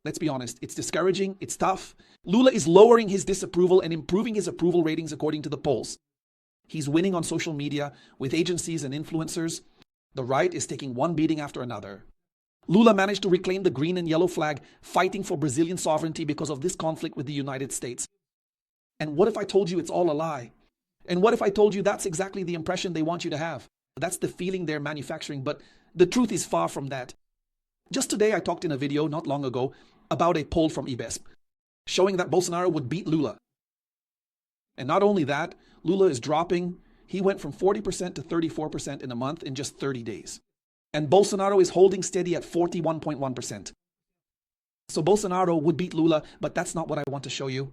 Let's be honest, it's discouraging, it's tough. Lula is lowering his disapproval and improving his approval ratings according to the polls. He's winning on social media with agencies and influencers. The right is taking one beating after another. Lula managed to reclaim the green and yellow flag, fighting for Brazilian sovereignty because of this conflict with the United States. And what if I told you it's all a lie? And what if I told you that's exactly the impression they want you to have? That's the feeling they're manufacturing, but the truth is far from that. Just today, I talked in a video not long ago about a poll from IBESP showing that Bolsonaro would beat Lula. And not only that, Lula is dropping. He went from 40% to 34% in a month in just 30 days. And Bolsonaro is holding steady at 41.1%. So Bolsonaro would beat Lula, but that's not what I want to show you.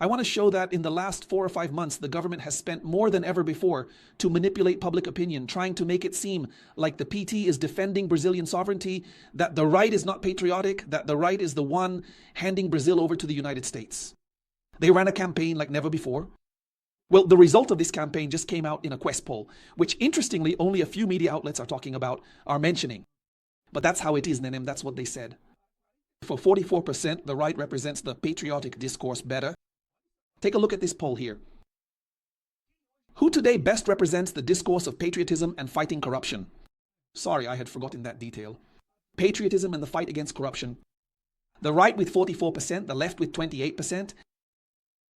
I want to show that in the last 4 or 5 months, the government has spent more than ever before to manipulate public opinion, trying to make it seem like the PT is defending Brazilian sovereignty, that the right is not patriotic, that the right is the one handing Brazil over to the United States. They ran a campaign like never before. Well, the result of this campaign just came out in a Quest poll, which interestingly only a few media outlets are mentioning. But that's how it is, Nenem, that's what they said. For 44%, the right represents the patriotic discourse better. Take a look at this poll here. Who today best represents the discourse of patriotism and fighting corruption? Sorry, I had forgotten that detail. Patriotism and the fight against corruption. The right with 44%, the left with 28%.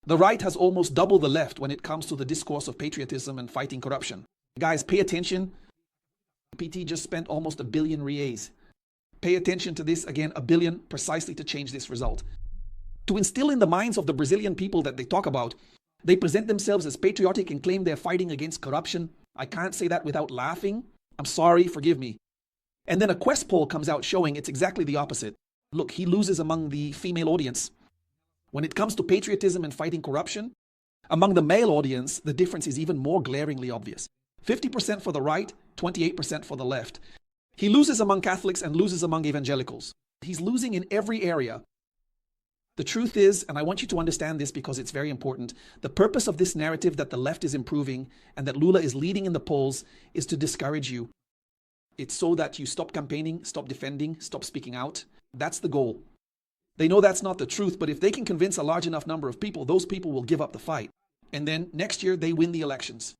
The right has almost double the left when it comes to the discourse of patriotism and fighting corruption. Guys, pay attention. PT just spent almost 1 billion reais. Pay attention to this, again, 1 billion precisely to change this result. To instill in the minds of the Brazilian people that they talk about, they present themselves as patriotic and claim they're fighting against corruption. I can't say that without laughing. I'm sorry, forgive me. And then a Quest poll comes out showing it's exactly the opposite. Look, he loses among the female audience. When it comes to patriotism and fighting corruption, among the male audience, the difference is even more glaringly obvious. 50% for the right, 28% for the left. He loses among Catholics and loses among evangelicals. He's losing in every area. The truth is, and I want you to understand this because it's very important, the purpose of this narrative that the left is improving and that Lula is leading in the polls is to discourage you. It's so that you stop campaigning, stop defending, stop speaking out. That's the goal. They know that's not the truth, but if they can convince a large enough number of people, those people will give up the fight. And then next year, they win the elections.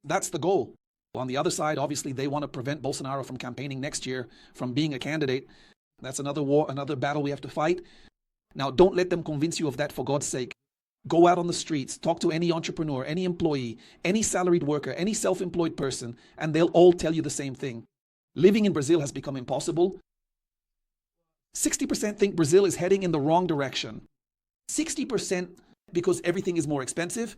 That's the goal. On the other side, obviously, they want to prevent Bolsonaro from campaigning next year, from being a candidate. That's another war, another battle we have to fight. Now, don't let them convince you of that, for God's sake. Go out on the streets, talk to any entrepreneur, any employee, any salaried worker, any self-employed person, and they'll all tell you the same thing. Living in Brazil has become impossible. 60% think Brazil is heading in the wrong direction. 60% because everything is more expensive.